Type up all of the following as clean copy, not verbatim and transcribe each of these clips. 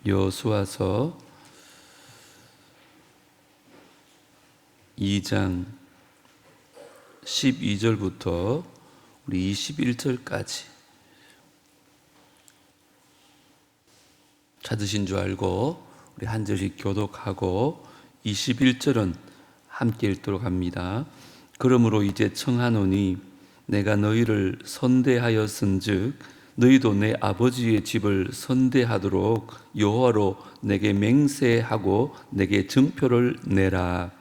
여호수아서 2장 12절부터 우리 21절까지 찾으신 줄 알고 우리 한 절씩 교독하고 21절은 함께 읽도록 합니다. 그러므로 이제 청하노니 내가 너희를 선대하였은즉 너희도 내 아버지의 집을 선대하도록 여호와로 내게 맹세하고 내게 증표를 내라.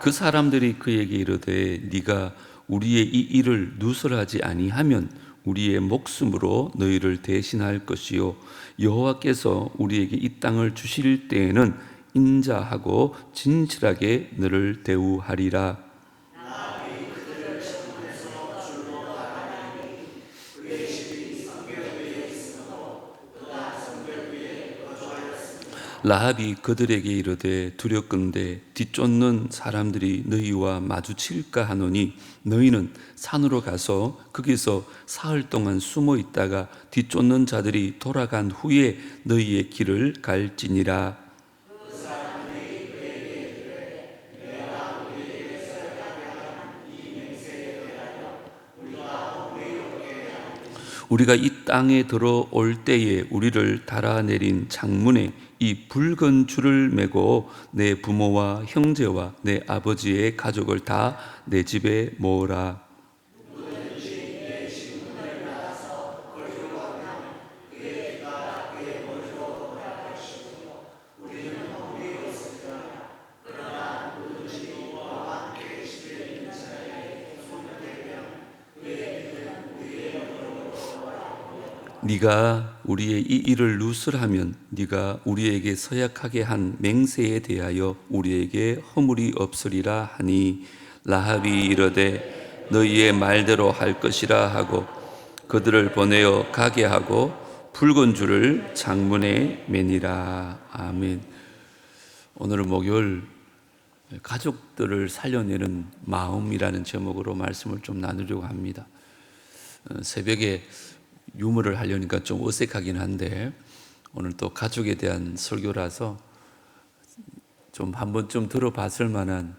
그 사람들이 그에게 이르되 네가 우리의 이 일을 누설하지 아니하면 우리의 목숨으로 너희를 대신할 것이요 여호와께서 우리에게 이 땅을 주실 때에는 인자하고 진실하게 너를 대우하리라. 라합이 그들에게 이르되 두렵건대 뒤쫓는 사람들이 너희와 마주칠까 하노니 너희는 산으로 가서 거기서 사흘 동안 숨어 있다가 뒤쫓는 자들이 돌아간 후에 너희의 길을 갈지니라. 우리가 이 땅에 들어올 때에 우리를 달아내린 창문에 이 붉은 줄을 메고 내 부모와 형제와 내 아버지의 가족을 다 내 집에 모으라. 네가 우리의 이 일을 누설하면 네가 우리에게 서약하게 한 맹세에 대하여 우리에게 허물이 없으리라 하니 라합이 이르되 너희의 말대로 할 것이라 하고 그들을 보내어 가게 하고 붉은 줄을 창문에 매니라. 아멘. 오늘은 목요일 가족들을 살려내는 마음이라는 제목으로 말씀을 좀 나누려고 합니다. 새벽에 유머를 하려니까 좀 어색하긴 한데 오늘 또 가족에 대한 설교라서 좀 한 번쯤 들어봤을 만한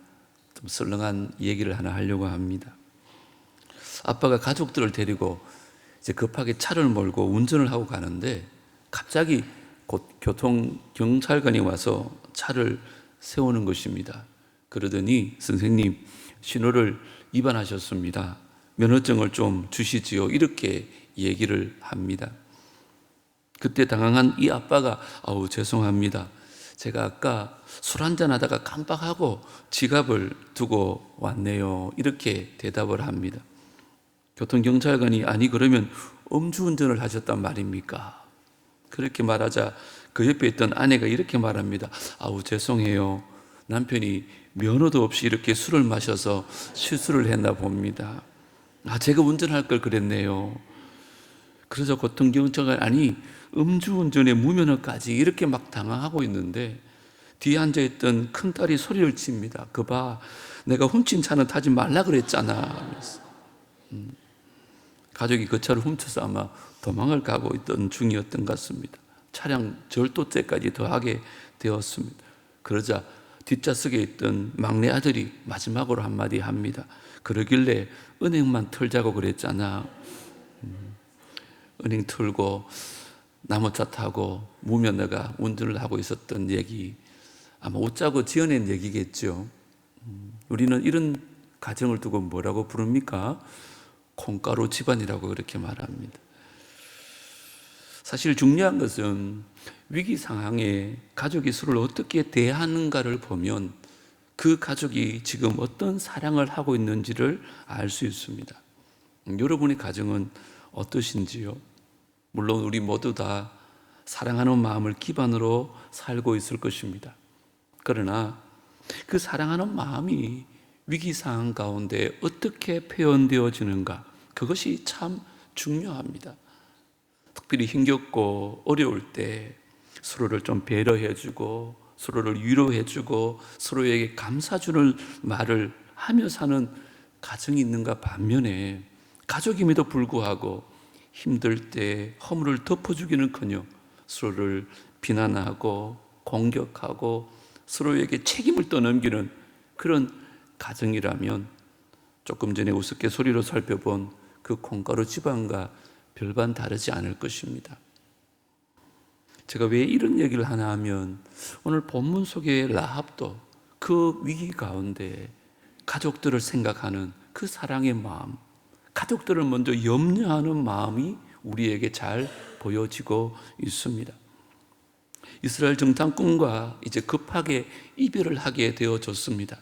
좀 썰렁한 얘기를 하나 하려고 합니다. 아빠가 가족들을 데리고 이제 급하게 차를 몰고 운전을 하고 가는데 갑자기 곧 교통경찰관이 와서 차를 세우는 것입니다. 그러더니 선생님 신호를 위반하셨습니다. 면허증을 좀 주시지요. 이렇게 얘기를 합니다. 그때 당황한 이 아빠가 죄송합니다. 제가 아까 술 한잔 하다가 깜빡하고 지갑을 두고 왔네요. 이렇게 대답을 합니다. 교통경찰관이 아니 그러면 음주운전을 하셨단 말입니까? 그렇게 말하자 그 옆에 있던 아내가 이렇게 말합니다. 죄송해요. 남편이 면허도 없이 이렇게 술을 마셔서 실수를 했나 봅니다. 제가 운전할 걸 그랬네요. 그래서 교통경찰관이 아니 음주운전에 무면허까지 이렇게 막 당황하고 있는데 뒤에 앉아있던 큰딸이 소리를 칩니다. 그 봐 내가 훔친 차는 타지 말라 그랬잖아. 가족이 그 차를 훔쳐서 아마 도망을 가고 있던 중이었던 것 같습니다. 차량 절도죄까지 더하게 되었습니다. 그러자 뒷좌석에 있던 막내 아들이 마지막으로 한마디 합니다. 그러길래 은행만 털자고 그랬잖아. 은행 털고 나무차 타고 무면허가 운전을 하고 있었던 얘기, 아마 웃자고 지어낸 얘기겠죠. 우리는 이런 가정을 두고 뭐라고 부릅니까? 콩가루 집안이라고 그렇게 말합니다. 사실 중요한 것은 위기 상황에 가족이 서로를 어떻게 대하는가를 보면 그 가족이 지금 어떤 사랑을 하고 있는지를 알 수 있습니다. 여러분의 가정은 어떠신지요? 물론 우리 모두 다 사랑하는 마음을 기반으로 살고 있을 것입니다. 그러나 그 사랑하는 마음이 위기 상황 가운데 어떻게 표현되어지는가, 그것이 참 중요합니다. 특별히 힘겹고 어려울 때 서로를 좀 배려해주고 서로를 위로해주고 서로에게 감사주는 말을 하며 사는 가정이 있는가 반면에, 가족임에도 불구하고 힘들 때 허물을 덮어주기는커녕 서로를 비난하고 공격하고 서로에게 책임을 떠넘기는 그런 가정이라면 조금 전에 우스갯소리로 살펴본 그 콩가루 집안과 별반 다르지 않을 것입니다. 제가 왜 이런 얘기를 하나 하면, 오늘 본문 속의 라합도 그 위기 가운데 가족들을 생각하는 그 사랑의 마음, 가족들을 먼저 염려하는 마음이 우리에게 잘 보여지고 있습니다. 이스라엘 정탐꾼과 이제 급하게 이별을 하게 되어졌습니다.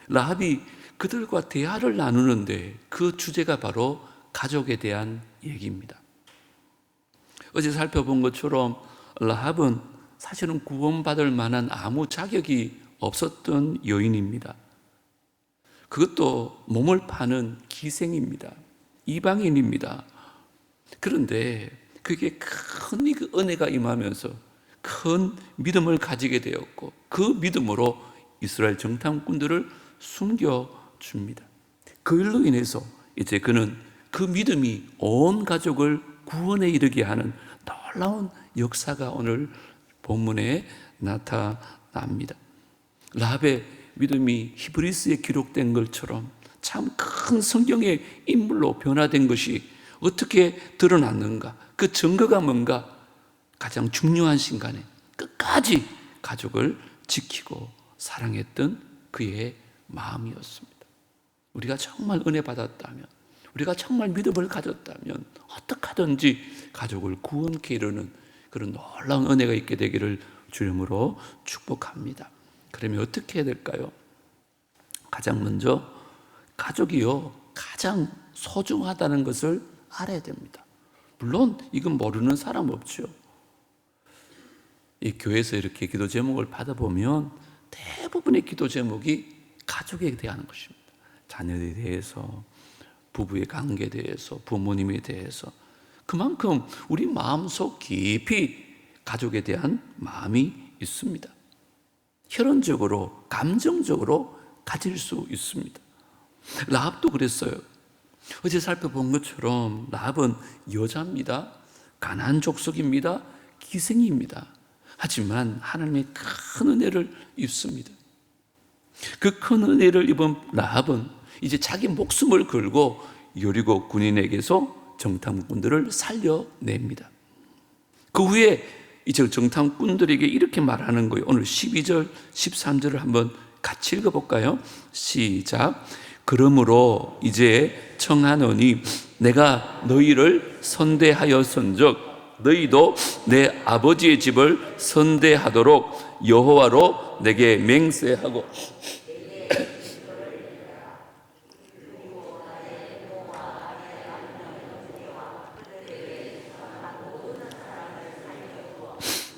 라합이 그들과 대화를 나누는데 그 주제가 바로 가족에 대한 얘기입니다. 어제 살펴본 것처럼 라합은 사실은 구원받을 만한 아무 자격이 없었던 여인입니다. 그것도 몸을 파는 기생입니다. 이방인입니다. 그런데 그게 큰 은혜가 임하면서 큰 믿음을 가지게 되었고, 그 믿음으로 이스라엘 정탐꾼들을 숨겨줍니다. 그 일로 인해서 이제 그는 그 믿음이 온 가족을 구원에 이르게 하는 놀라운 역사가 오늘 본문에 나타납니다. 라합의 믿음이 히브리스에 기록된 것처럼 참 큰 성경의 인물로 변화된 것이 어떻게 드러났는가, 그 증거가 뭔가, 가장 중요한 순간에 끝까지 가족을 지키고 사랑했던 그의 마음이었습니다. 우리가 정말 은혜 받았다면, 우리가 정말 믿음을 가졌다면 어떻게 하든지 가족을 구원케 이루는 그런 놀라운 은혜가 있게 되기를 주님으로 축복합니다. 그러면 어떻게 해야 될까요? 가장 먼저 가족이요, 가장 소중하다는 것을 알아야 됩니다. 물론 이건 모르는 사람 없죠. 이 교회에서 이렇게 기도 제목을 받아보면 대부분의 기도 제목이 가족에 대한 것입니다. 자녀에 대해서, 부부의 관계에 대해서, 부모님에 대해서. 그만큼 우리 마음속 깊이 가족에 대한 마음이 있습니다. 혈연적으로, 감정적으로 가질 수 있습니다. 라합도 그랬어요. 어제 살펴본 것처럼 라합은 여자입니다. 가나안 족속입니다. 기생입니다. 하지만 하나님의 큰 은혜를 입습니다. 그 큰 은혜를 입은 라합은 이제 자기 목숨을 걸고 여리고 군인에게서 정탐꾼들을 살려냅니다. 그 후에 이제 정탐꾼들에게 이렇게 말하는 거예요. 오늘 12절, 13절을 한번 같이 읽어볼까요? 시작. 그러므로 이제 청하노니 내가 너희를 선대하였은즉 너희도 내 아버지의 집을 선대하도록 여호와로 내게 맹세하고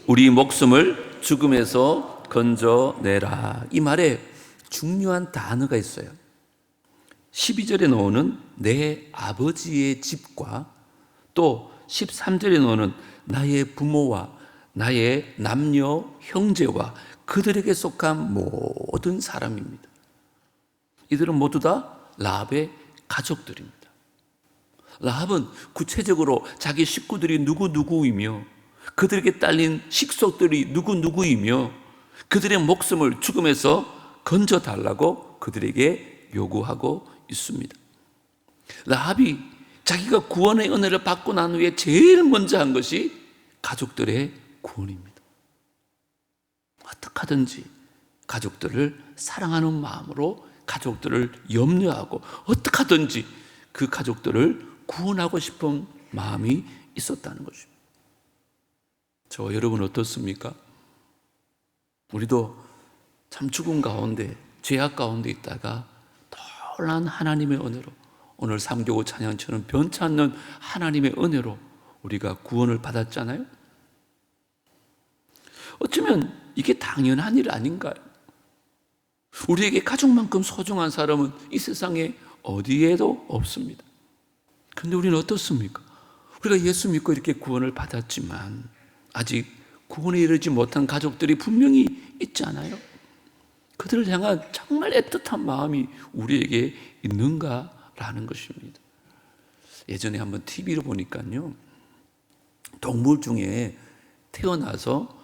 우리 목숨을 죽음에서 건져내라. 이 말에 중요한 단어가 있어요. 12절에 나오는 내 아버지의 집과 또 13절에 나오는 나의 부모와 나의 남녀 형제와 그들에게 속한 모든 사람입니다. 이들은 모두 다 라합의 가족들입니다. 라합은 구체적으로 자기 식구들이 누구누구이며 그들에게 딸린 식속들이 누구누구이며 그들의 목숨을 죽음에서 건져달라고 그들에게 요구하고 있습니다. 라합이 자기가 구원의 은혜를 받고 난 후에 제일 먼저 한 것이 가족들의 구원입니다. 어떻게 하든지 가족들을 사랑하는 마음으로 가족들을 염려하고 어떻게 하든지 그 가족들을 구원하고 싶은 마음이 있었다는 것입니다. 저와 여러분 어떻습니까? 우리도 참 죽음 가운데, 죄악 가운데 있다가 놀라운 하나님의 은혜로, 오늘 3교구 찬양처럼 변치 않는 하나님의 은혜로 우리가 구원을 받았잖아요. 어쩌면 이게 당연한 일 아닌가요? 우리에게 가족만큼 소중한 사람은 이 세상에 어디에도 없습니다. 그런데 우리는 어떻습니까? 우리가 예수 믿고 이렇게 구원을 받았지만 아직 구원에 이르지 못한 가족들이 분명히 있지 않아요? 그들을 향한 정말 애틋한 마음이 우리에게 있는가라는 것입니다. 예전에 한번 TV로 보니까요, 동물 중에 태어나서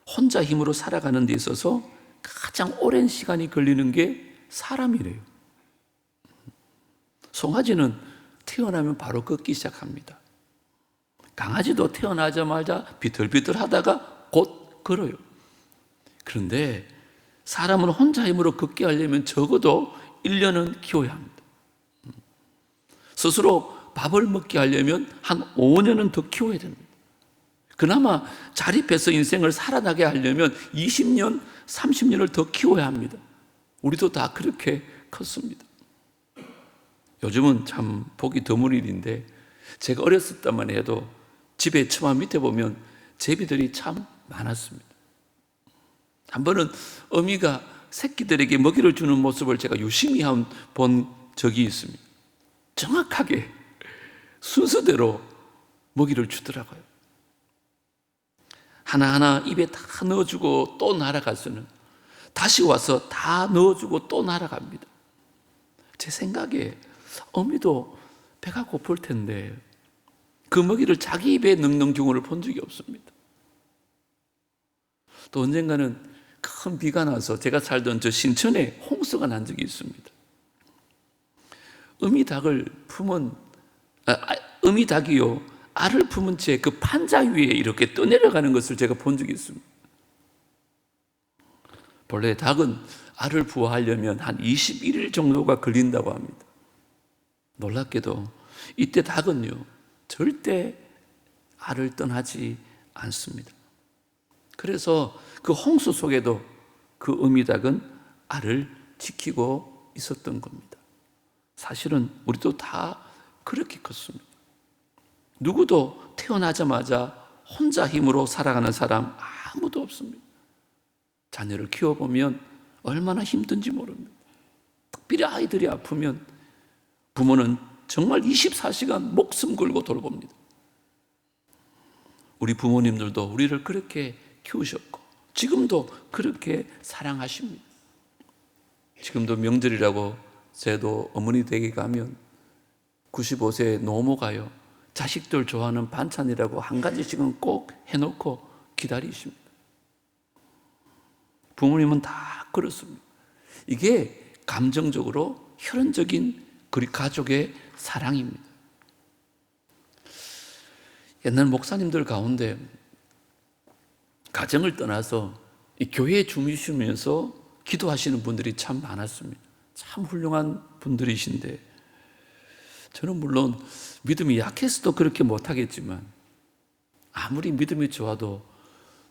혼자 힘으로 살아가는 데 있어서 가장 오랜 시간이 걸리는 게 사람이래요. 송아지는 태어나면 바로 걷기 시작합니다. 강아지도 태어나자마자 비틀비틀 하다가 곧 걸어요. 그런데 사람은 혼자 힘으로 걷게 하려면 적어도 1년은 키워야 합니다. 스스로 밥을 먹게 하려면 한 5년은 더 키워야 됩니다. 그나마 자립해서 인생을 살아나게 하려면 20년, 30년을 더 키워야 합니다. 우리도 다 그렇게 컸습니다. 요즘은 참 보기 드문 일인데, 제가 어렸을 때만 해도 집에 처마 밑에 보면 제비들이 참 많았습니다. 한 번은 어미가 새끼들에게 먹이를 주는 모습을 제가 유심히 본 적이 있습니다. 정확하게 순서대로 먹이를 주더라고요. 하나하나 입에 다 넣어주고 또 날아가서는 다시 와서 다 넣어주고 또 날아갑니다. 제 생각에 어미도 배가 고플 텐데 그 먹이를 자기 입에 넣는 경우를 본 적이 없습니다. 또 언젠가는 큰 비가 나서 제가 살던 저 신천에 홍수가 난 적이 있습니다. 어미닭이요, 알을 품은 채 그 판자 위에 이렇게 떠내려가는 것을 제가 본 적이 있습니다. 본래 닭은 알을 부화하려면 한 21일 정도가 걸린다고 합니다. 놀랍게도 이때 닭은요, 절대 알을 떠나지 않습니다. 그래서 그 홍수 속에도 그 어미닭은 알을 지키고 있었던 겁니다. 사실은 우리도 다 그렇게 컸습니다. 누구도 태어나자마자 혼자 힘으로 살아가는 사람 아무도 없습니다. 자녀를 키워보면 얼마나 힘든지 모릅니다. 특별히 아이들이 아프면 부모는 정말 24시간 목숨 걸고 돌봅니다. 우리 부모님들도 우리를 그렇게 키우셨고 지금도 그렇게 사랑하십니다. 지금도 명절이라고 저도 어머니 댁에 가면 95세 노모가요, 자식들 좋아하는 반찬이라고 한 가지씩은 꼭 해놓고 기다리십니다. 부모님은 다 그렇습니다. 이게 감정적으로 혈연적인 가족의 사랑입니다. 옛날 목사님들 가운데 가정을 떠나서 이 교회에 주무시면서 기도하시는 분들이 참 많았습니다. 참 훌륭한 분들이신데, 저는 물론 믿음이 약해서도 그렇게 못하겠지만 아무리 믿음이 좋아도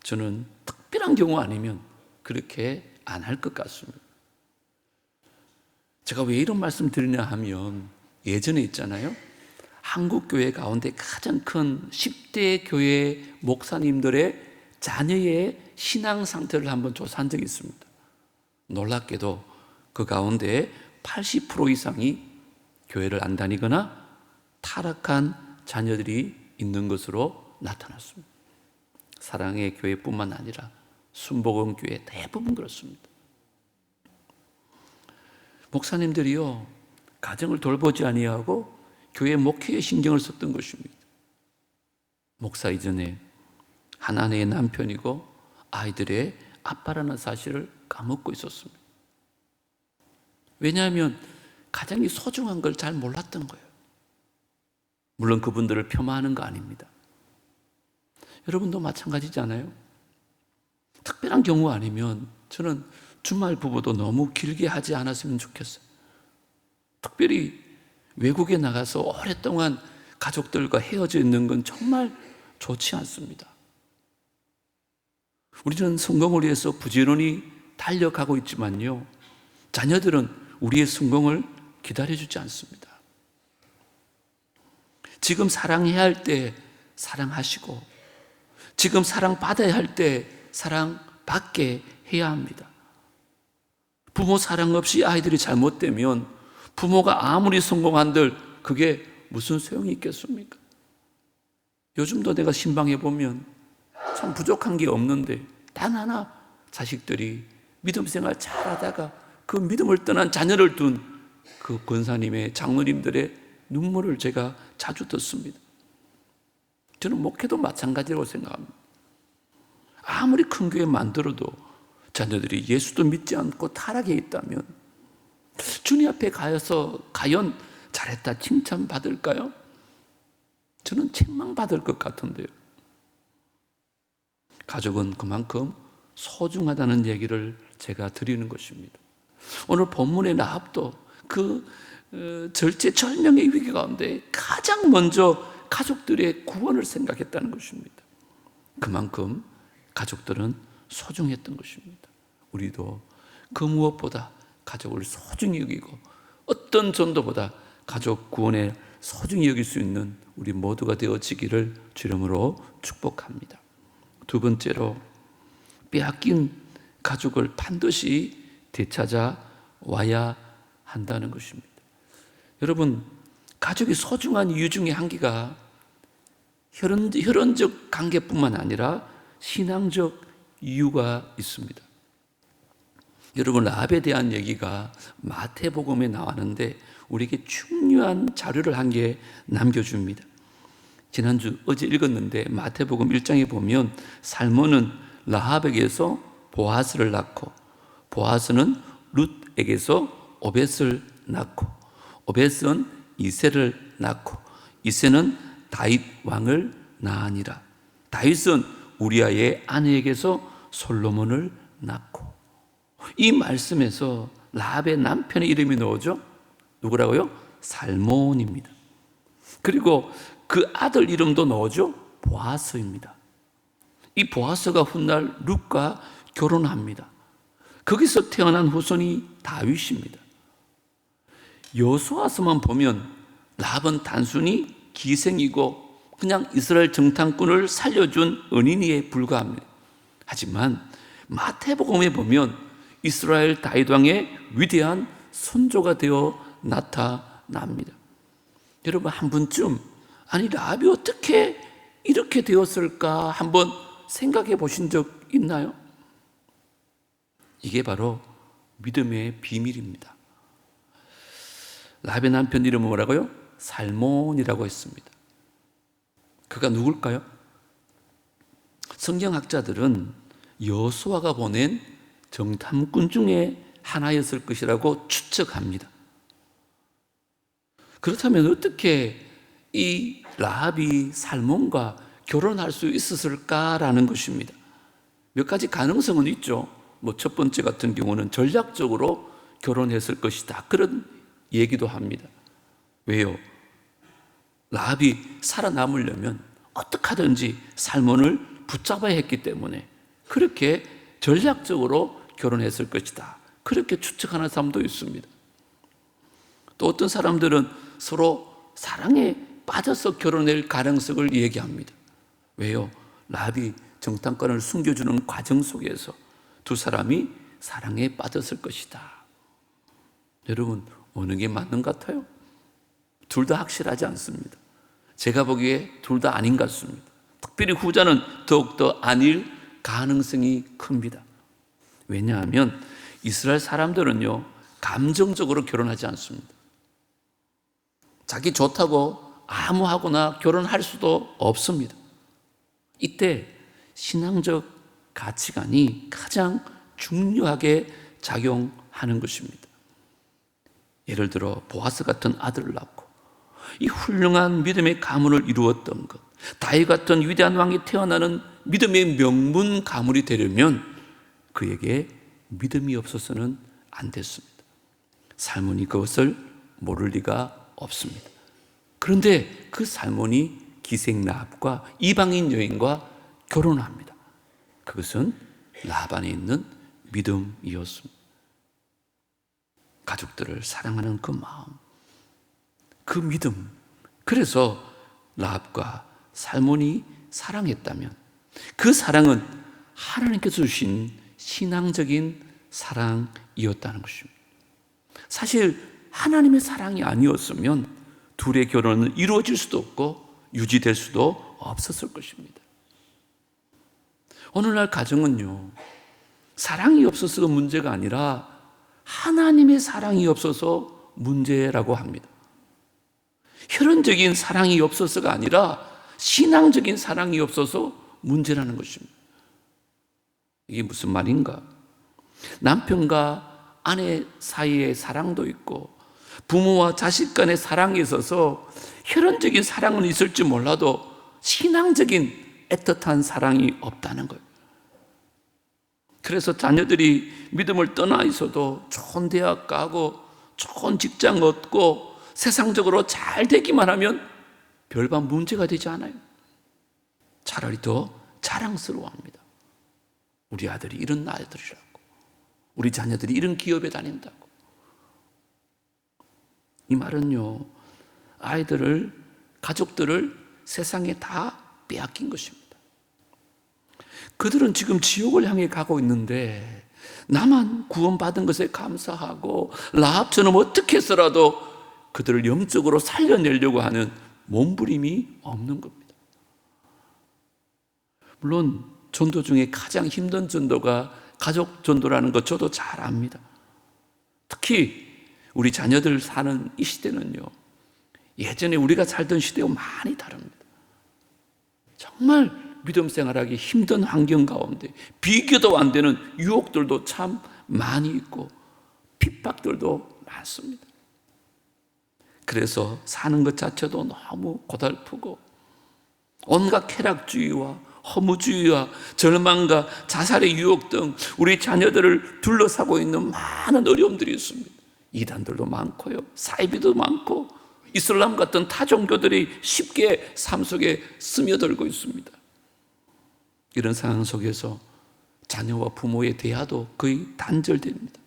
저는 특별한 경우 아니면 그렇게 안 할 것 같습니다. 제가 왜 이런 말씀 드리냐 하면, 예전에 있잖아요, 한국 교회 가운데 가장 큰 10대 교회 목사님들의 자녀의 신앙 상태를 한번 조사한 적이 있습니다. 놀랍게도 그 가운데 80% 이상이 교회를 안 다니거나 타락한 자녀들이 있는 것으로 나타났습니다. 사랑의 교회뿐만 아니라 순복음 교회 대부분 그렇습니다. 목사님들이요, 가정을 돌보지 아니하고 교회 목회에 신경을 썼던 것입니다. 목사 이전에 하나님의 남편이고 아이들의 아빠라는 사실을 까먹고 있었습니다. 왜냐하면 가장이 소중한 걸 잘 몰랐던 거예요. 물론 그분들을 폄하하는 거 아닙니다. 여러분도 마찬가지잖아요. 특별한 경우 아니면 저는 주말 부부도 너무 길게 하지 않았으면 좋겠어요. 특별히 외국에 나가서 오랫동안 가족들과 헤어져 있는 건 정말 좋지 않습니다. 우리는 성공을 위해서 부지런히 달려가고 있지만요, 자녀들은 우리의 성공을 기다려주지 않습니다. 지금 사랑해야 할 때 사랑하시고, 지금 사랑받아야 할 때 사랑받게 해야 합니다. 부모 사랑 없이 아이들이 잘못되면 부모가 아무리 성공한들 그게 무슨 소용이 있겠습니까? 요즘도 내가 신방에 보면 참 부족한 게 없는데 단 하나 자식들이 믿음 생활 잘하다가 그 믿음을 떠난 자녀를 둔 그 권사님의 장로님들의 눈물을 제가 자주 듣습니다. 저는 목회도 마찬가지라고 생각합니다. 아무리 큰 교회 만들어도 자녀들이 예수도 믿지 않고 타락해 있다면 주님 앞에 가서 과연 잘했다 칭찬받을까요? 저는 책망받을 것 같은데요. 가족은 그만큼 소중하다는 얘기를 제가 드리는 것입니다. 오늘 본문의 라합도 그 절체절명의 위기 가운데 가장 먼저 가족들의 구원을 생각했다는 것입니다. 그만큼 가족들은 소중했던 것입니다. 우리도 그 무엇보다 가족을 소중히 여기고 어떤 전도보다 가족 구원에 소중히 여길 수 있는 우리 모두가 되어지기를 주름으로 축복합니다. 두 번째로 빼앗긴 가족을 반드시 되찾아 와야 한다는 것입니다. 여러분, 가족이 소중한 이유 중에 한 개가 혈연적 관계뿐만 아니라 신앙적 이유가 있습니다. 여러분, 라합에 대한 얘기가 마태복음에 나왔는데 우리에게 중요한 자료를 한 개 남겨줍니다. 지난주 어제 읽었는데 마태복음 1장에 보면 살몬은 라합에게서 보아스를 낳고 보아스는 룻에게서 오벳을 낳고 오벳은 이새를 낳고 이새는 다윗 왕을 낳으니라. 다윗은 우리아의 아내에게서 솔로몬을 낳고. 이 말씀에서 라합의 남편의 이름이 나오죠. 누구라고요? 살몬입니다. 그리고 그 아들 이름도 나오죠. 보아스입니다. 이 보아스가 훗날 룻과 결혼합니다. 거기서 태어난 후손이 다윗입니다. 여호수아서만 보면 라합은 단순히 기생이고 그냥 이스라엘 정탐꾼을 살려준 은인에 불과합니다. 하지만 마태복음에 보면 이스라엘 다윗 왕의 위대한 선조가 되어 나타납니다. 여러분, 한 번쯤 아니 라합이 어떻게 이렇게 되었을까 한번 생각해 보신 적 있나요? 이게 바로 믿음의 비밀입니다. 라합의 남편 이름은 뭐라고요? 살몬이라고 했습니다. 그가 누굴까요? 성경학자들은 여호수아가 보낸 정탐꾼 중에 하나였을 것이라고 추측합니다. 그렇다면 어떻게 이 라합이 살몬과 결혼할 수 있었을까라는 것입니다. 몇 가지 가능성은 있죠. 첫 번째 같은 경우는 전략적으로 결혼했을 것이다. 그런 얘기도 합니다. 왜요? 라합이 살아남으려면 어떻게 하든지 살몬을 붙잡아야 했기 때문에 그렇게 전략적으로 결혼했을 것이다. 그렇게 추측하는 사람도 있습니다. 또 어떤 사람들은 서로 사랑에 빠져서 결혼할 가능성을 얘기합니다. 왜요? 라합이 정탐꾼을 숨겨주는 과정 속에서 두 사람이 사랑에 빠졌을 것이다. 여러분, 어느 게 맞는 것 같아요? 둘 다 확실하지 않습니다. 제가 보기에 둘 다 아닌 것 같습니다. 특별히 후자는 더욱더 아닐 가능성이 큽니다. 왜냐하면 이스라엘 사람들은요, 감정적으로 결혼하지 않습니다. 자기 좋다고 아무하고나 결혼할 수도 없습니다. 이때 신앙적 가치관이 가장 중요하게 작용하는 것입니다. 예를 들어 보아스 같은 아들을 낳고 이 훌륭한 믿음의 가문을 이루었던 것, 다윗 같은 위대한 왕이 태어나는 믿음의 명문 가문이 되려면 그에게 믿음이 없어서는 안 됐습니다. 살몬이 그것을 모를 리가 없습니다. 그런데 그 살몬이 기생 라합과 이방인 여인과 결혼합니다. 그것은 라합 안에 있는 믿음이었습니다. 가족들을 사랑하는 그 마음, 그 믿음. 그래서 라합과 살몬이 사랑했다면 그 사랑은 하나님께서 주신 신앙적인 사랑이었다는 것입니다. 사실 하나님의 사랑이 아니었으면 둘의 결혼은 이루어질 수도 없고 유지될 수도 없었을 것입니다. 오늘날 가정은요, 사랑이 없어서 문제가 아니라 하나님의 사랑이 없어서 문제라고 합니다. 혈연적인 사랑이 없어서가 아니라 신앙적인 사랑이 없어서 문제라는 것입니다. 이게 무슨 말인가? 남편과 아내 사이에 사랑도 있고 부모와 자식 간의 사랑이 있어서 혈연적인 사랑은 있을지 몰라도 신앙적인 애틋한 사랑이 없다는 거예요. 그래서 자녀들이 믿음을 떠나 있어도 좋은 대학 가고 좋은 직장 얻고 세상적으로 잘 되기만 하면 별반 문제가 되지 않아요. 차라리 더 자랑스러워합니다. 우리 아들이 이런 아들이라고, 우리 자녀들이 이런 기업에 다닌다고. 이 말은요, 아이들을, 가족들을 세상에 다 빼앗긴 것입니다. 그들은 지금 지옥을 향해 가고 있는데 나만 구원받은 것에 감사하고 라합처럼 어떻게 해서라도 그들을 영적으로 살려내려고 하는 몸부림이 없는 겁니다. 물론 전도 중에 가장 힘든 전도가 가족 전도라는 것 저도 잘 압니다. 특히 우리 자녀들 사는 이 시대는요, 예전에 우리가 살던 시대와 많이 다릅니다. 정말 믿음 생활하기 힘든 환경 가운데 비교도 안 되는 유혹들도 참 많이 있고 핍박들도 많습니다. 그래서 사는 것 자체도 너무 고달프고 온갖 쾌락주의와 허무주의와 절망과 자살의 유혹 등 우리 자녀들을 둘러싸고 있는 많은 어려움들이 있습니다. 이단들도 많고요, 사이비도 많고 이슬람 같은 타 종교들이 쉽게 삶 속에 스며들고 있습니다. 이런 상황 속에서 자녀와 부모의 대화도 거의 단절됩니다.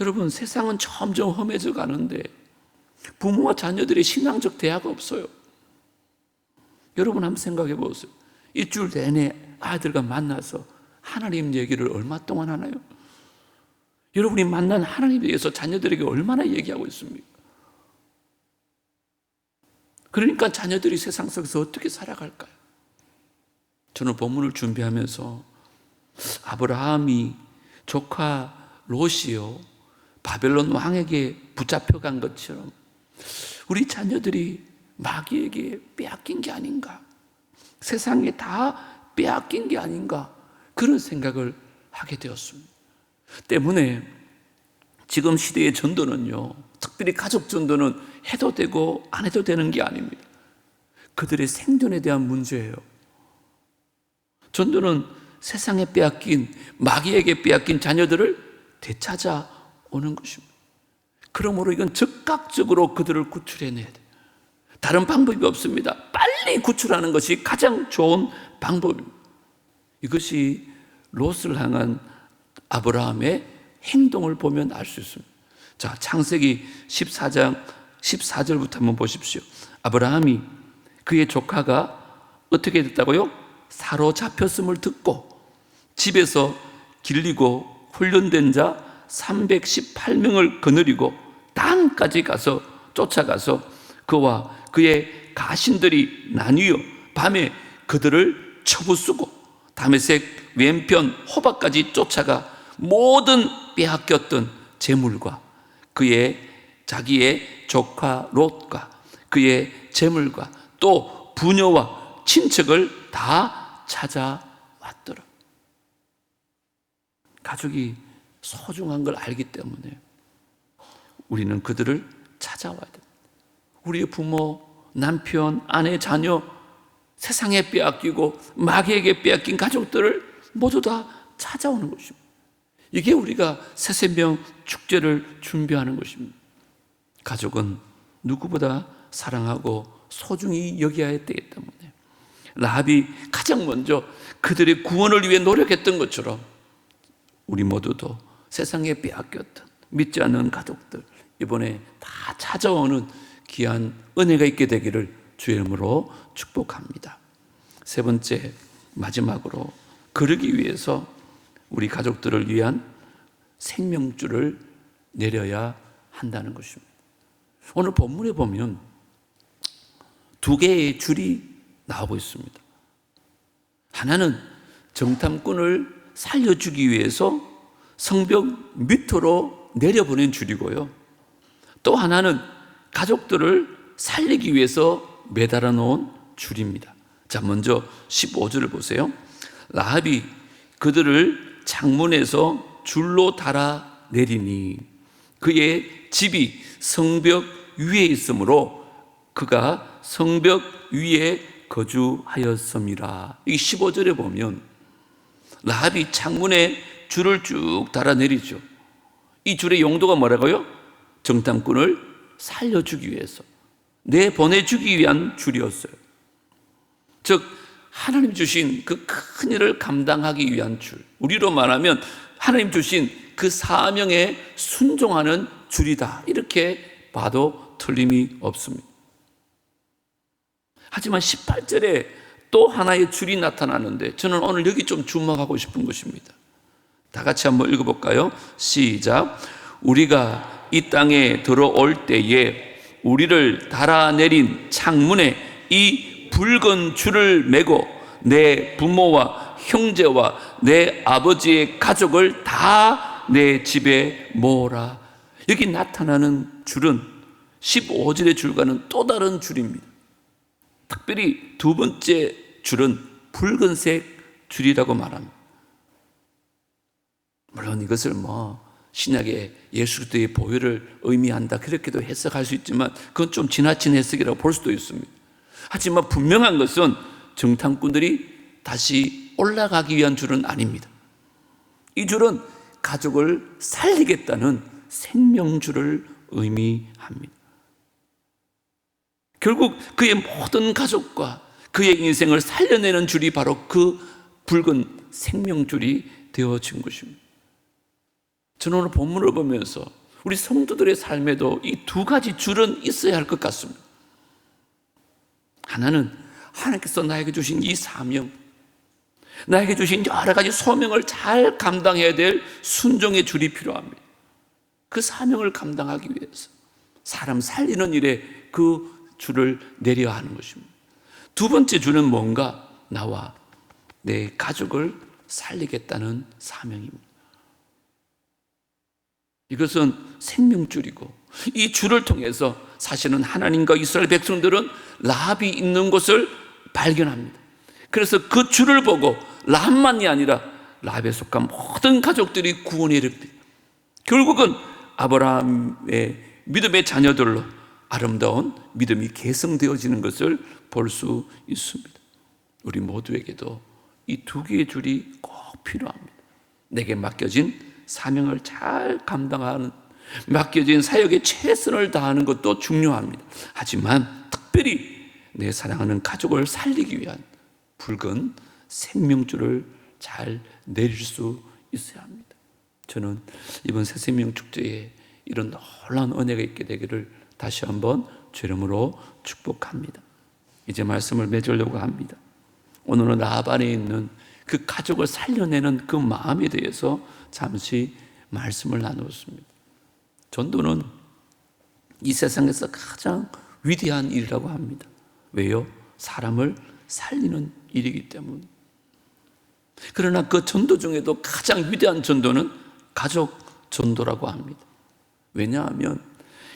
여러분, 세상은 점점 험해져 가는데 부모와 자녀들의 신앙적 대화가 없어요. 여러분 한번 생각해 보세요. 일주일 내내 아이들과 만나서 하나님 얘기를 얼마 동안 하나요? 여러분이 만난 하나님에 대해서 자녀들에게 얼마나 얘기하고 있습니까? 그러니까 자녀들이 세상 속에서 어떻게 살아갈까요? 저는 본문을 준비하면서 아브라함이 조카 롯이요, 바벨론 왕에게 붙잡혀간 것처럼 우리 자녀들이 마귀에게 빼앗긴 게 아닌가, 세상에 다 빼앗긴 게 아닌가, 그런 생각을 하게 되었습니다. 때문에 지금 시대의 전도는요, 특별히 가족 전도는 해도 되고 안 해도 되는 게 아닙니다. 그들의 생존에 대한 문제예요. 전도는 세상에 빼앗긴, 마귀에게 빼앗긴 자녀들을 되찾아오는 것입니다. 그러므로 이건 즉각적으로 그들을 구출해내야 돼요. 다른 방법이 없습니다. 빨리 구출하는 것이 가장 좋은 방법입니다. 이것이 롯을 향한 아브라함의 행동을 보면 알 수 있습니다. 자, 창세기 14장 14절부터 한번 보십시오. 아브라함이 그의 조카가 어떻게 됐다고요? 사로잡혔음을 듣고 집에서 길리고 훈련된 자 318명을 거느리고 단까지 가서 쫓아가서 그와 그의 가신들이 나뉘어 밤에 그들을 쳐부수고 다메섹 왼편 호박까지 쫓아가 모든 빼앗겼던 재물과 자기의 조카 롯과 그의 재물과 또 부녀와 친척을 다 찾아왔더라. 가족이 소중한 걸 알기 때문에 우리는 그들을 찾아와야 됩니다. 우리의 부모, 남편, 아내, 자녀, 세상에 빼앗기고 마귀에게 빼앗긴 가족들을 모두 다 찾아오는 것입니다. 이게 우리가 새생명 축제를 준비하는 것입니다. 가족은 누구보다 사랑하고 소중히 여겨야 되기 때문에 라합이 가장 먼저 그들의 구원을 위해 노력했던 것처럼 우리 모두도 세상에 빼앗겼던 믿지 않는 가족들 이번에 다 찾아오는 귀한 은혜가 있게 되기를 주의 이름으로 축복합니다. 세 번째, 마지막으로 그러기 위해서 우리 가족들을 위한 생명줄을 내려야 한다는 것입니다. 오늘 본문에 보면 두 개의 줄이 나오고 있습니다. 하나는 정탐꾼을 살려주기 위해서 성벽 밑으로 내려보낸 줄이고요. 또 하나는 가족들을 살리기 위해서 매달아 놓은 줄입니다. 자, 먼저 15절을 보세요. 라합이 그들을 창문에서 줄로 달아 내리니 그의 집이 성벽 위에 있으므로 그가 성벽 위에 거주하였음이라. 이 15절에 보면 라합이 창문에 줄을 쭉 달아 내리죠. 이 줄의 용도가 뭐라고요? 정탐꾼을 살려주기 위해서, 내보내주기 위한 줄이었어요. 즉 하나님 주신 그 큰 일을 감당하기 위한 줄, 우리로 말하면 하나님 주신 그 사명에 순종하는 줄이다, 이렇게 봐도 틀림이 없습니다. 하지만 18절에 또 하나의 줄이 나타나는데 저는 오늘 여기 좀 주목하고 싶은 것입니다. 다 같이 한번 읽어볼까요? 시작. 우리가 이 땅에 들어올 때에 우리를 달아내린 창문에 이 붉은 줄을 메고 내 부모와 형제와 내 아버지의 가족을 다 내 집에 모으라. 여기 나타나는 줄은 15절의 줄과는 또 다른 줄입니다. 특별히 두 번째 줄은 붉은색 줄이라고 말합니다. 물론 이것을 신약의 예수 그리스도의 보혈을 의미한다, 그렇게도 해석할 수 있지만 그건 좀 지나친 해석이라고 볼 수도 있습니다. 하지만 분명한 것은 정탐꾼들이 다시 올라가기 위한 줄은 아닙니다. 이 줄은 가족을 살리겠다는 생명줄을 의미합니다. 결국 그의 모든 가족과 그의 인생을 살려내는 줄이 바로 그 붉은 생명줄이 되어진 것입니다. 저는 오늘 본문을 보면서 우리 성도들의 삶에도 이 두 가지 줄은 있어야 할 것 같습니다. 하나는 하나님께서 나에게 주신 이 사명, 나에게 주신 여러 가지 소명을 잘 감당해야 될 순종의 줄이 필요합니다. 그 사명을 감당하기 위해서 사람 살리는 일에 그 줄을 내려야 하는 것입니다. 두 번째 줄은 뭔가? 나와 내 가족을 살리겠다는 사명입니다. 이것은 생명줄이고 이 줄을 통해서 사실은 하나님과 이스라엘 백성들은 라합이 있는 곳을 발견합니다. 그래서 그 줄을 보고 라합만이 아니라 라합에 속한 모든 가족들이 구원에 이릅니다. 결국은 아브라함의 믿음의 자녀들로 아름다운 믿음이 계승되어지는 것을 볼 수 있습니다. 우리 모두에게도 이 두 개의 줄이 꼭 필요합니다. 내게 맡겨진 사명을 잘 감당하는, 맡겨진 사역에 최선을 다하는 것도 중요합니다. 하지만 특별히 내 사랑하는 가족을 살리기 위한 붉은 생명줄을 잘 내릴 수 있어야 합니다. 저는 이번 새생명 축제에 이런 놀라운 은혜가 있게 되기를 다시 한번 주 이름으로 축복합니다. 이제 말씀을 맺으려고 합니다. 오늘은 라합 안에 있는 그 가족을 살려내는 그 마음에 대해서 잠시 말씀을 나누었습니다. 전도는 이 세상에서 가장 위대한 일이라고 합니다. 왜요? 사람을 살리는 일이기 때문에. 그러나 그 전도 중에도 가장 위대한 전도는 가족 전도라고 합니다. 왜냐하면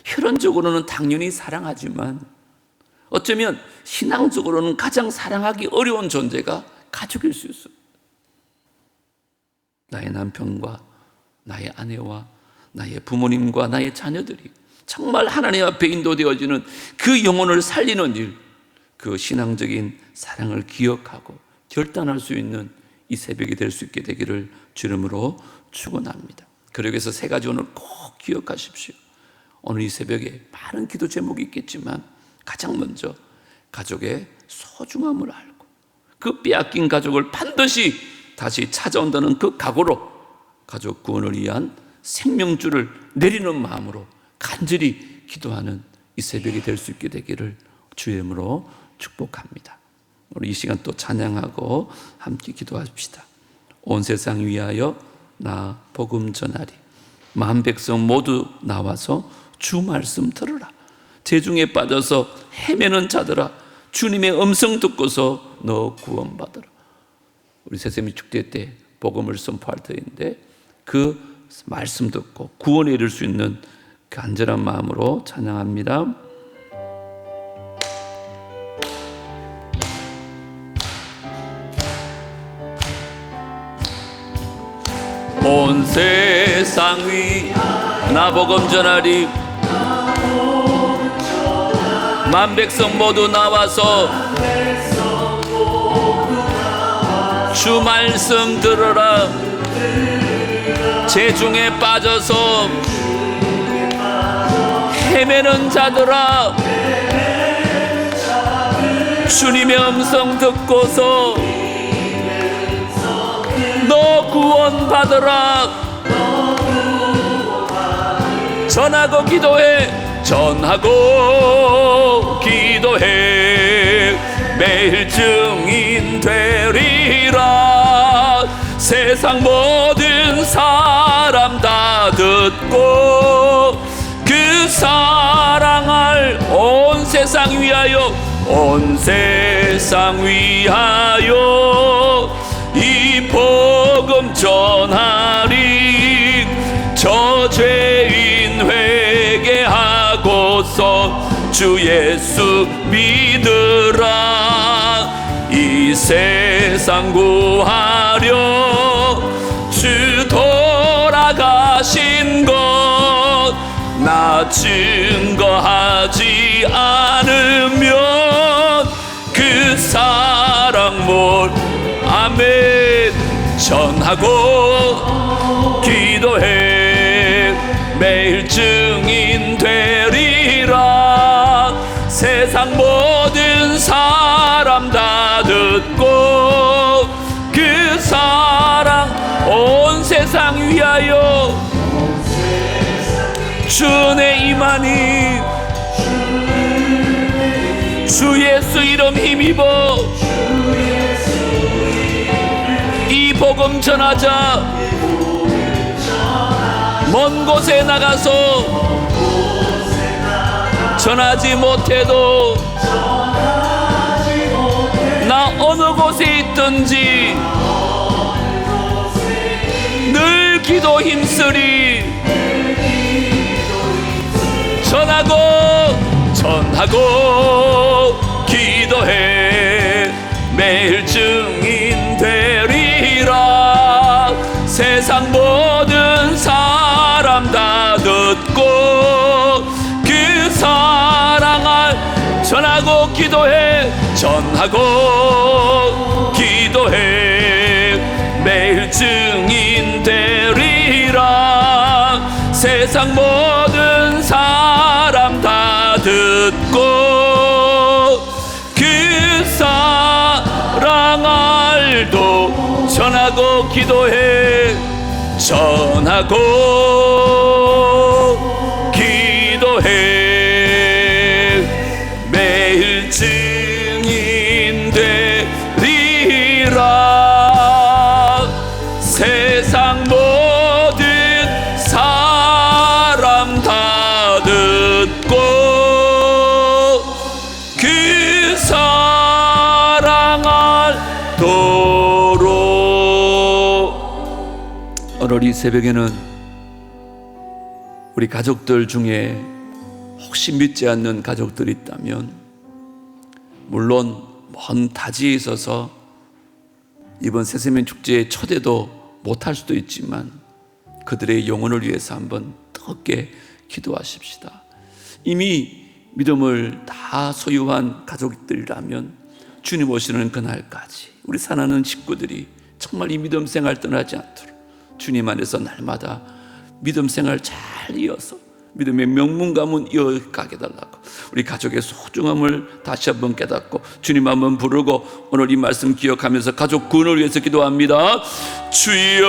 혈연적으로는 당연히 사랑하지만 어쩌면 신앙적으로는 가장 사랑하기 어려운 존재가 가족일 수 있어요. 나의 남편과 나의 아내와 나의 부모님과 나의 자녀들이 정말 하나님 앞에 인도되어지는 그 영혼을 살리는 일, 그 신앙적인 사랑을 기억하고 결단할 수 있는 이 새벽이 될 수 있게 되기를 주 이름으로 축원합니다. 그러기 위해서 세 가지 오늘 꼭 기억하십시오. 오늘 이 새벽에 많은 기도 제목이 있겠지만 가장 먼저 가족의 소중함을 알고 그 빼앗긴 가족을 반드시 다시 찾아온다는 그 각오로 가족 구원을 위한 생명줄을 내리는 마음으로 간절히 기도하는 이 새벽이 될 수 있게 되기를 주의 이름으로 축복합니다. 우리 이 시간 또 찬양하고 함께 기도합시다. 온 세상 위하여 나 복음 전하리. 만 백성 모두 나와서 주 말씀 들으라. 재중에 빠져서 헤매는 자들아, 주님의 음성 듣고서 너 구원받으라. 우리 세세미 축제 때 복음을 선포할 때인데 그 말씀 듣고 구원에 이를 수 있는 간절한 마음으로 찬양합니다. 온 세상 위 나 복음 전하리 만 백성 모두 나와서 주 말씀 들으라 재중에 빠져서 헤매는 자들아 주님의 음성 듣고서 너 구원받으라 전하고 기도해 전하고 기도해 매일 증인 되리라 세상 모든 사람 다 듣고 그 사랑을 온 세상 위하여 온 세상 위하여 이 복음 전하리 저 죄인 회개하고서 주 예수 믿으라 이 세상 구하려 주 돌아가신 것 나 증거하지 않으면 그 사랑 몰 아멘 전하고 기도해 매일 증인 되리라 세상 모든 사람 다 듣고 그 사랑 온 세상 위하여 주의 임하니 주 예수 이름 힘입어 이 복음 전하자 먼 곳에 나가서 전하지 못해도 나 어느 곳에 있든지 늘 기도 힘쓰리 전하고 기도해 매일 증인 되리라 세상 모든 사람 다 듣고 그 사랑을 전하고 기도해 전하고 기도해 매일 증인 되리라 세상 모든 사람 다 듣고 그 사랑을 또 전하고 기도해 전하고 기도해 매일 증인 되리라 세상 모든 사람 다 듣고 그 사랑을 도록 오늘 이 새벽에는 우리 가족들 중에 혹시 믿지 않는 가족들이 있다면 물론 먼 타지에 있어서 이번 새세면 축제에 초대도 못할 수도 있지만 그들의 영혼을 위해서 한번 뜨겁게 기도하십시다. 이미 믿음을 다 소유한 가족들이라면 주님 오시는 그날까지 우리 사랑하는 식구들이 정말 이 믿음 생활 떠나지 않도록 주님 안에서 날마다 믿음 생활 잘 이어서 믿음의 명문 가문 이어가게 달라고 우리 가족의 소중함을 다시 한번 깨닫고 주님 한번 부르고 오늘 이 말씀 기억하면서 가족 구원을 위해서 기도합니다. 주여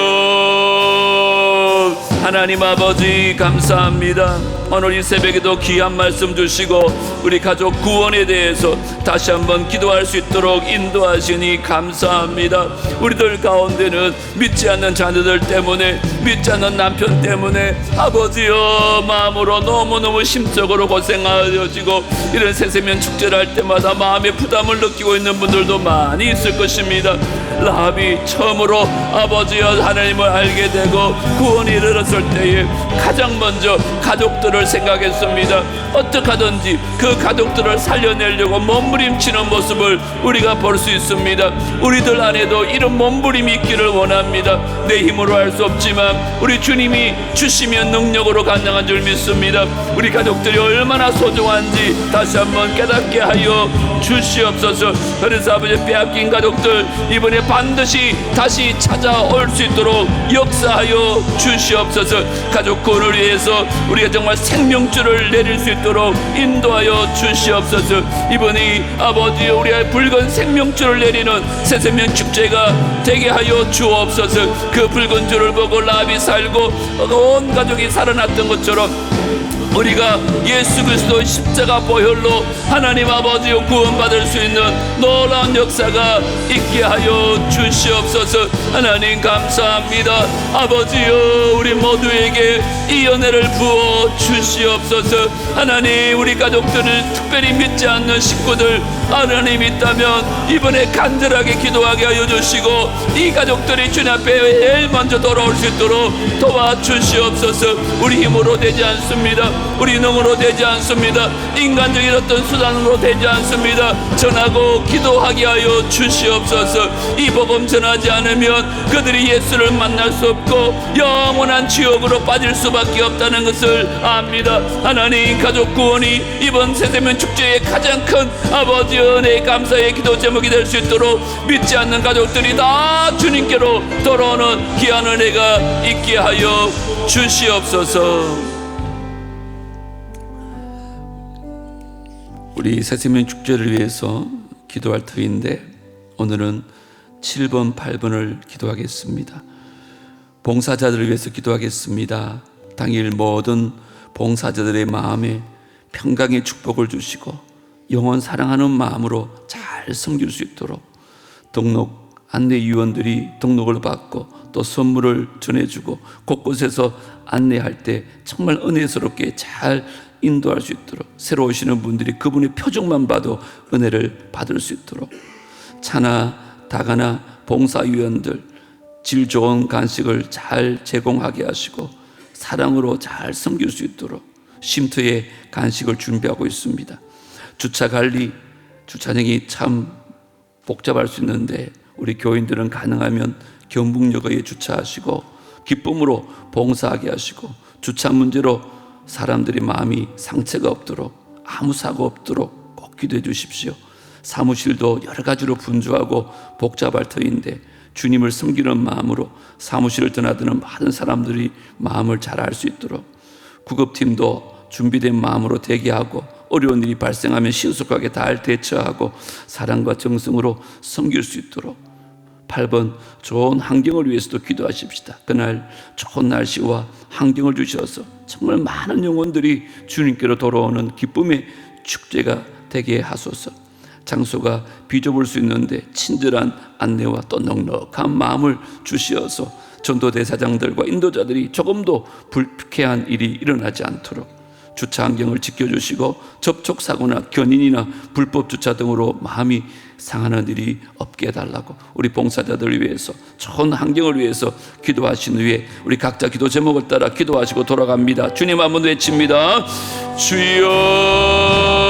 하나님 아버지 감사합니다. 오늘 이 새벽에도 귀한 말씀 주시고 우리 가족 구원에 대해서 다시 한번 기도할 수 있도록 인도하시니 감사합니다. 우리들 가운데는 믿지 않는 자녀들 때문에, 믿지 않는 남편 때문에 아버지여 마음으로 너무너무 심적으로 고생하여지고, 이런 새세면 축제를 할 때마다 마음의 부담을 느끼고 있는 분들도 많이 있을 것입니다. 라합이 처음으로 아버지여 하나님을 알게 되고 구원이 이르렀을 때에 가장 먼저 가족들을 생각했습니다. 어떻게 하든지 그 가족들을 살려내려고 몸부림치는 모습을 우리가 볼 수 있습니다. 우리들 안에도 이런 몸부림이 있기를 원합니다. 내 힘으로 할 수 없지만 우리 주님이 주시면 능력으로 가능한 줄 믿습니다. 우리 가족들이 얼마나 소중한지 다시 한번 깨닫게 하여 주시옵소서. 그래서 아버지 빼앗긴 가족들 이번에 반드시 다시 찾아올 수 있도록 역사하여 주시옵소서. 가족 구원을 위해서 우리가 정말 생명줄을 내릴 수 있도록 인도하여 주시옵소서. 이번이 아버지여 우리의 붉은 생명줄을 내리는 새생명 축제가 되게 하여 주옵소서. 그 붉은 줄을 보고 라합이 살고 온 가족이 살아났던 것처럼 우리가 예수 그리스도의 십자가 보혈로 하나님 아버지여 구원받을 수 있는 놀라운 역사가 있게 하여 주시옵소서. 하나님 감사합니다. 아버지여 우리 모두에게 이 은혜를 부어 주시옵소서. 하나님 우리 가족들을 특별히 믿지 않는 식구들 하나님 있다면 이번에 간절하게 기도하게 하여 주시고 이 가족들이 주님 앞에 제일 먼저 돌아올 수 있도록 도와주시옵소서. 우리 힘으로 되지 않습니다. 우리 능으로 되지 않습니다. 인간적인 어떤 수단으로 되지 않습니다. 전하고 기도하게 하여 주시옵소서. 이 복음 전하지 않으면 그들이 예수를 만날 수 없고 영원한 지옥으로 빠질 수밖에 없다는 것을 압니다. 하나님 가족 구원이 이번 새세면 축제의 가장 큰 아버지 은혜의 감사의 기도 제목이 될 수 있도록 믿지 않는 가족들이 다 주님께로 돌아오는 귀한 은혜가 있게 하여 주시옵소서. 우리 새세면 축제를 위해서 기도할 터인데 오늘은 7번, 8번을 기도하겠습니다. 봉사자들을 위해서 기도하겠습니다. 당일 모든 봉사자들의 마음에 평강의 축복을 주시고 영원 사랑하는 마음으로 잘 섬길 수 있도록 등록 안내위원들이 등록을 받고 또 선물을 전해주고 곳곳에서 안내할 때 정말 은혜스럽게 잘 인도할 수 있도록 새로 오시는 분들이 그분의 표정만 봐도 은혜를 받을 수 있도록 차나 다가나 봉사위원들 질 좋은 간식을 잘 제공하게 하시고 사랑으로 잘 섬길 수 있도록 쉼터에 간식을 준비하고 있습니다. 주차관리, 주차장이 참 복잡할 수 있는데 우리 교인들은 가능하면 경북역에 주차하시고 기쁨으로 봉사하게 하시고 주차 문제로 사람들이 마음이 상처가 없도록 아무 사고 없도록 꼭 기도해 주십시오. 사무실도 여러 가지로 분주하고 복잡할 터인데 주님을 섬기는 마음으로 사무실을 드나드는 많은 사람들이 마음을 잘 알 수 있도록 구급팀도 준비된 마음으로 대기하고 어려운 일이 발생하면 신속하게 잘 대처하고 사랑과 정성으로 섬길 수 있도록 8번 좋은 환경을 위해서도 기도하십시다. 그날 좋은 날씨와 환경을 주셔서 정말 많은 영혼들이 주님께로 돌아오는 기쁨의 축제가 되게 하소서. 장소가 비좁을 수 있는데 친절한 안내와 또 넉넉한 마음을 주시어서 전도대사장들과 인도자들이 조금도 불쾌한 일이 일어나지 않도록 주차 환경을 지켜주시고 접촉사고나 견인이나 불법 주차 등으로 마음이 상하는 일이 없게 해달라고 우리 봉사자들을 위해서 좋은 환경을 위해서 기도하신 후에 우리 각자 기도 제목을 따라 기도하시고 돌아갑니다. 주님 한번 외칩니다. 주여